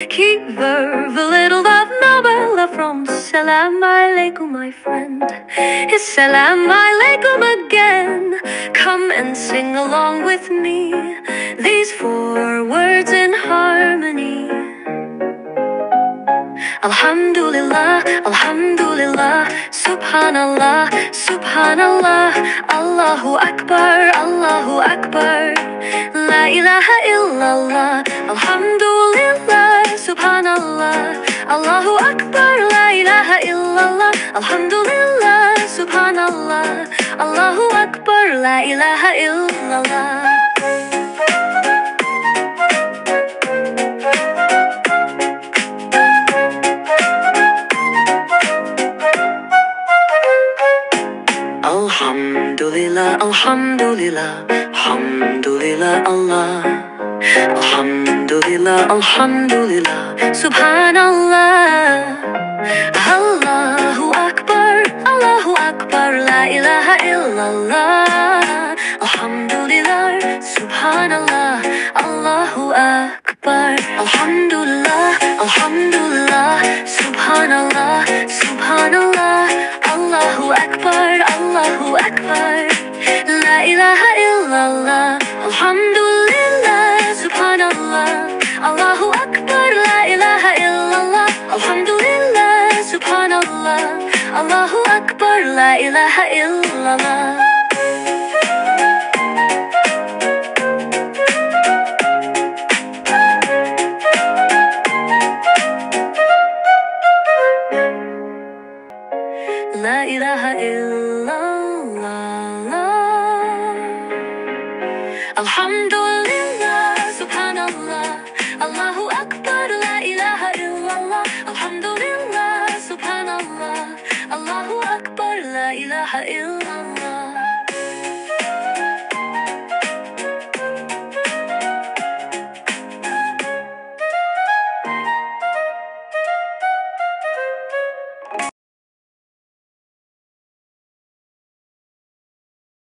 Key verb, a little love novella from Salam Alaikum, my friend. It's Salam Alaikum again. Come and sing along with me, these 4 words in harmony. Alhamdulillah, Alhamdulillah, Subhanallah, Subhanallah, Allahu Akbar, Allahu Akbar, La ilaha illallah, Alhamdulillah, Subhanallah, Allahu Akbar, La ilaha illallah, Alhamdulillah, Subhanallah, Allahu Akbar, La ilaha illallah. Alhamdulillah, Alhamdulillah, Alhamdulillah, Allah. Alhamdulillah, Alhamdulillah, Subhanallah. Allahu Akbar, Allahu Akbar, La ilaha illallah. Alhamdulillah, Subhanallah, Allahu Akbar. Alhamdulillah, Alhamdulillah, Subhanallah, Subhanallah, Allahu Akbar, Allahu Akbar, La ilaha illallah. Alhamdulillah, Subhanallah, Allahu Akbar, La ilaha illallah. Alhamdulillah, Subhanallah, Allahu Akbar, La ilaha illallah. La ilaha illallah. Alhamdulillah, Subhanallah, Allahu Akbar, La ilaha illallah. Alhamdulillah, Subhanallah, Allahu Akbar, La ilaha illallah.